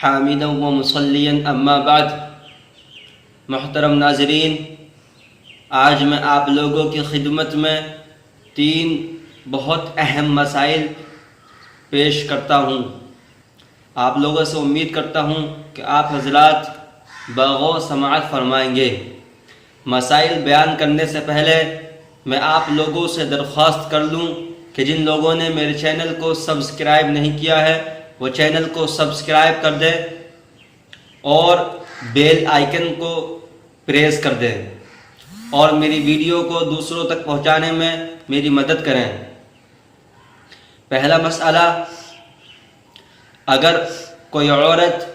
حامدا و مصلیا اما بعد۔ محترم ناظرین، آج میں آپ لوگوں کی خدمت میں 3 بہت اہم مسائل پیش کرتا ہوں۔ آپ لوگوں سے امید کرتا ہوں کہ آپ حضرات بغور سماعت فرمائیں گے۔ مسائل بیان کرنے سے پہلے میں آپ لوگوں سے درخواست کر لوں کہ جن لوگوں نے میرے چینل کو سبسکرائب نہیں کیا ہے وہ چینل کو سبسکرائب کر دیں اور بیل آئیکن کو پریس کر دیں اور میری ویڈیو کو دوسروں تک پہنچانے میں میری مدد کریں۔ پہلا مسئلہ، اگر کوئی عورت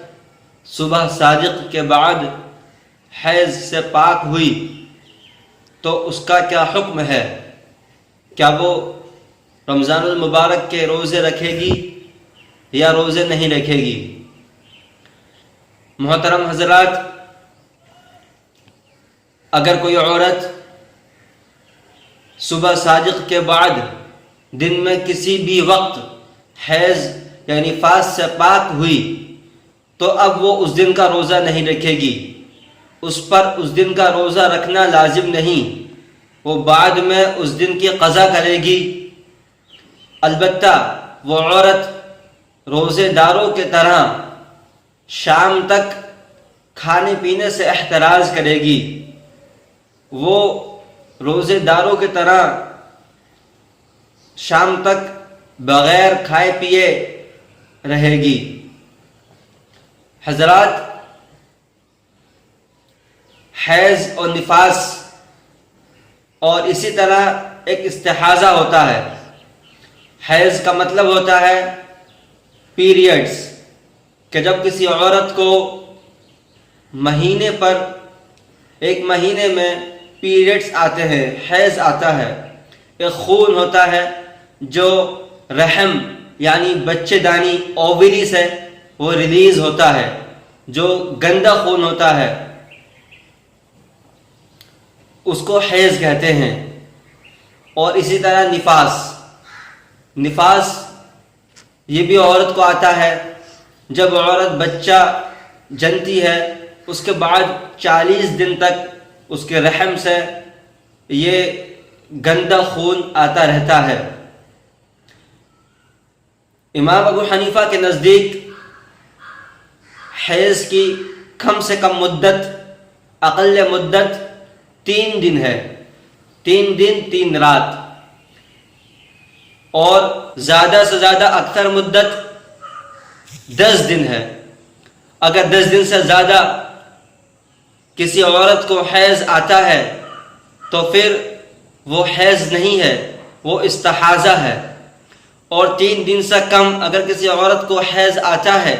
صبح صادق کے بعد حیض سے پاک ہوئی تو اس کا کیا حکم ہے؟ کیا وہ رمضان المبارک کے روزے رکھے گی یا روزے نہیں رکھے گی؟ محترم حضرات، اگر کوئی عورت صبح صادق کے بعد دن میں کسی بھی وقت حیض یا نفاس سے پاک ہوئی تو اب وہ اس دن کا روزہ نہیں رکھے گی، اس پر اس دن کا روزہ رکھنا لازم نہیں، وہ بعد میں اس دن کی قضا کرے گی۔ البتہ وہ عورت روزے داروں کے طرح شام تک کھانے پینے سے احتراز کرے گی، وہ روزے داروں کی طرح شام تک بغیر کھائے پیے رہے گی۔ حضرات، حیض اور نفاس اور اسی طرح ایک استحاضہ ہوتا ہے۔ حیض کا مطلب ہوتا ہے پیریڈز، کہ جب کسی عورت کو مہینے پر ایک مہینے میں پیریڈز آتے ہیں، حیض آتا ہے، ایک خون ہوتا ہے جو رحم یعنی بچے دانی اووری سے وہ ریلیز ہوتا ہے، جو گندا خون ہوتا ہے اس کو حیض کہتے ہیں۔ اور اسی طرح نفاس یہ بھی عورت کو آتا ہے جب عورت بچہ جنتی ہے، اس کے بعد 40 دن تک اس کے رحم سے یہ گندا خون آتا رہتا ہے۔ امام ابو حنیفہ کے نزدیک حیض کی کم سے کم مدت، اقل مدت 3 دن ہے، 3 دن 3 رات، اور زیادہ سے زیادہ اکثر مدت 10 دن ہے۔ اگر 10 دن سے زیادہ کسی عورت کو حیض آتا ہے تو پھر وہ حیض نہیں ہے، وہ استحاضہ ہے۔ اور 3 دن سے کم اگر کسی عورت کو حیض آتا ہے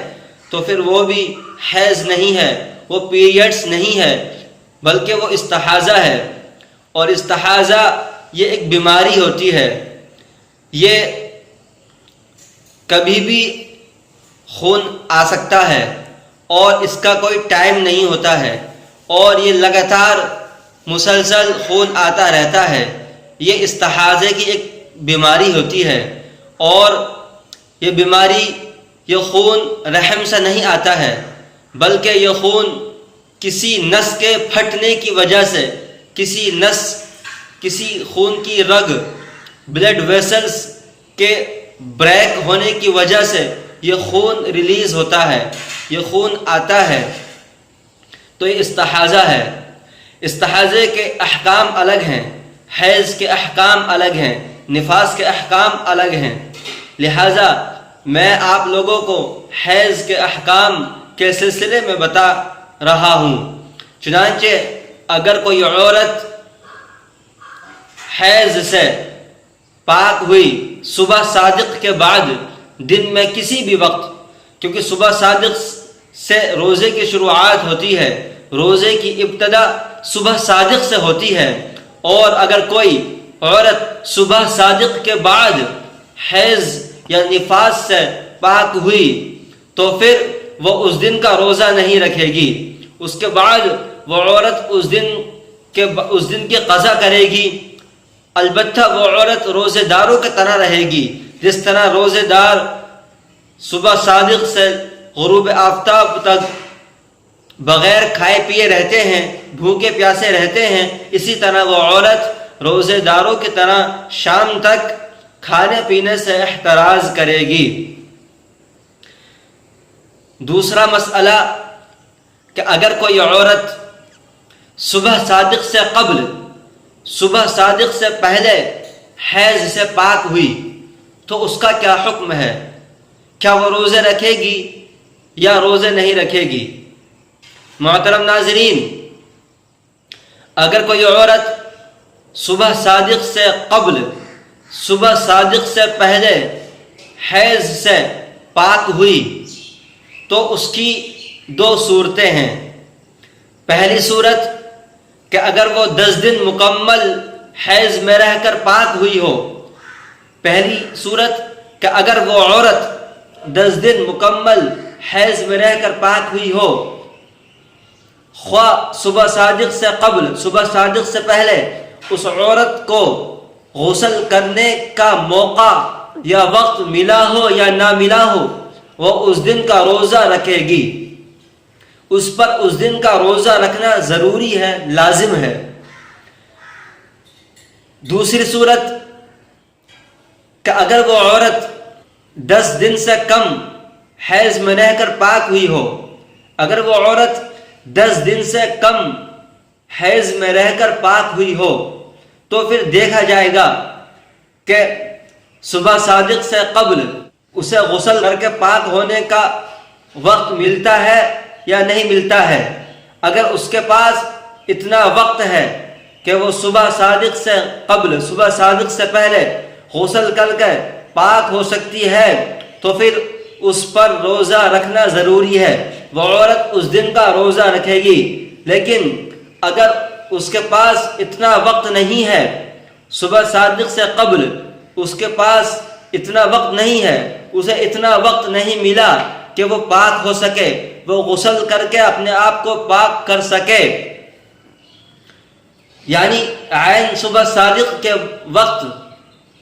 تو پھر وہ بھی حیض نہیں ہے، وہ پیریڈز نہیں ہے، بلکہ وہ استحاضہ ہے۔ اور استحاضہ یہ ایک بیماری ہوتی ہے، یہ کبھی بھی خون آ سکتا ہے اور اس کا کوئی ٹائم نہیں ہوتا ہے، اور یہ لگاتار مسلسل خون آتا رہتا ہے۔ یہ استحاضے کی ایک بیماری ہوتی ہے، اور یہ بیماری، یہ خون رحم سے نہیں آتا ہے، بلکہ یہ خون کسی نس کے پھٹنے کی وجہ سے، کسی خون کی رگ، بلڈ ویسلز کے بریک ہونے کی وجہ سے یہ خون ریلیز ہوتا ہے، یہ خون آتا ہے، تو یہ استحاضہ ہے۔ استحاضے کے احکام الگ ہیں، حیض کے احکام الگ ہیں، نفاس کے احکام الگ ہیں۔ لہٰذا میں آپ لوگوں کو حیض کے احکام کے سلسلے میں بتا رہا ہوں۔ چنانچہ اگر کوئی عورت حیض سے پاک ہوئی صبح صادق کے بعد دن میں کسی بھی وقت، کیونکہ صبح صادق سے روزے کی شروعات ہوتی ہے، روزے کی ابتدا صبح صادق سے ہوتی ہے، اور اگر کوئی عورت صبح صادق کے بعد حیض یا نفاس سے پاک ہوئی تو پھر وہ اس دن کا روزہ نہیں رکھے گی، اس کے بعد وہ عورت اس دن کی قضا کرے گی۔ البتہ وہ عورت روزے داروں کی طرح رہے گی، جس طرح روزے دار صبح صادق سے غروب آفتاب تک بغیر کھائے پیے رہتے ہیں، بھوکے پیاسے رہتے ہیں، اسی طرح وہ عورت روزے داروں کی طرح شام تک کھانے پینے سے احتراز کرے گی۔ دوسرا مسئلہ کہ اگر کوئی عورت صبح صادق سے قبل، صبح صادق سے پہلے حیض سے پاک ہوئی تو اس کا کیا حکم ہے؟ کیا وہ روزے رکھے گی یا روزے نہیں رکھے گی؟ محترم ناظرین، اگر کوئی عورت صبح صادق سے قبل، صبح صادق سے پہلے حیض سے پاک ہوئی تو اس کی دو صورتیں ہیں۔ پہلی صورت کہ اگر وہ 10 دن مکمل حیض میں رہ کر پاک ہوئی ہو، پہلی صورت کہ اگر وہ عورت 10 دن مکمل حیض میں رہ کر پاک ہوئی ہو، خواہ صبح صادق سے قبل، صبح صادق سے پہلے اس عورت کو غسل کرنے کا موقع یا وقت ملا ہو یا نہ ملا ہو، وہ اس دن کا روزہ رکھے گی۔ اس پر اس دن کا روزہ رکھنا ضروری ہے، لازم ہے۔ دوسری صورت کہ اگر وہ عورت 10 دن سے کم حیض میں رہ کر پاک ہوئی ہو، اگر وہ عورت 10 دن سے کم حیض میں رہ کر پاک ہوئی ہو تو پھر دیکھا جائے گا کہ صبح صادق سے قبل اسے غسل کر کے پاک ہونے کا وقت ملتا ہے یا نہیں ملتا ہے۔ اگر اس کے پاس اتنا وقت ہے کہ وہ صبح صادق سے قبل، صبح صادق سے پہلے غسل کر کے پاک ہو سکتی ہے تو پھر اس پر روزہ رکھنا ضروری ہے، وہ عورت اس دن کا روزہ رکھے گی۔ لیکن اگر اس کے پاس اتنا وقت نہیں ہے، صبح صادق سے قبل اس کے پاس اتنا وقت نہیں ہے، اسے اتنا وقت نہیں ملا کہ وہ پاک ہو سکے، وہ غسل کر کے اپنے آپ کو پاک کر سکے، یعنی عین صبح صادق کے وقت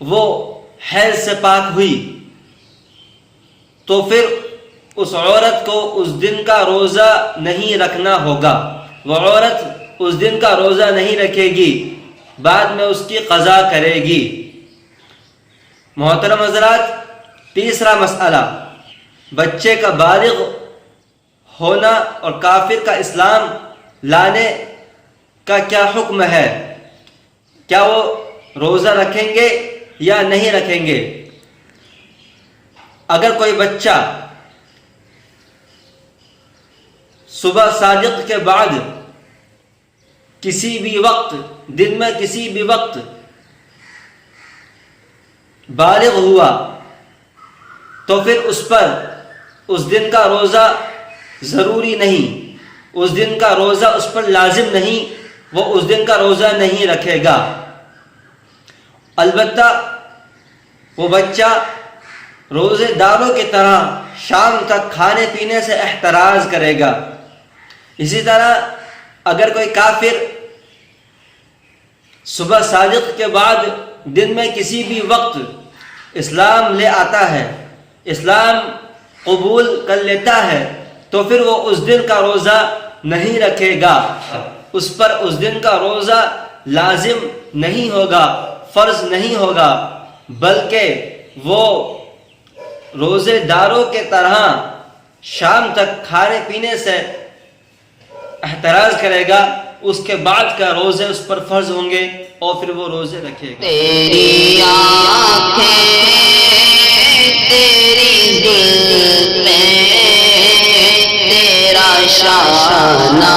وہ حیض سے پاک ہوئی، تو پھر اس عورت کو اس دن کا روزہ نہیں رکھنا ہوگا، وہ عورت اس دن کا روزہ نہیں رکھے گی، بعد میں اس کی قضا کرے گی۔ محترم حضرات، تیسرا مسئلہ، بچے کا بالغ ہونا اور کافر کا اسلام لانے کا کیا حکم ہے؟ کیا وہ روزہ رکھیں گے یا نہیں رکھیں گے؟ اگر کوئی بچہ صبح صادق کے بعد کسی بھی وقت، دن میں کسی بھی وقت بالغ ہوا تو پھر اس پر اس دن کا روزہ ضروری نہیں، اس دن کا روزہ اس پر لازم نہیں، وہ اس دن کا روزہ نہیں رکھے گا۔ البتہ وہ بچہ روزے داروں کی طرح شام تک کھانے پینے سے احتراز کرے گا۔ اسی طرح اگر کوئی کافر صبح صادق کے بعد دن میں کسی بھی وقت اسلام لے آتا ہے، اسلام قبول کر لیتا ہے، تو پھر وہ اس دن کا روزہ نہیں رکھے گا، اس پر اس دن کا روزہ لازم نہیں ہوگا، فرض نہیں ہوگا، بلکہ وہ روزے داروں کے طرح شام تک کھانے پینے سے احتراز کرے گا، اس کے بعد کا روزے اس پر فرض ہوں گے اور پھر وہ روزے رکھے گا۔ تیری آنکھیں تیری زلفیں تیرا شانہ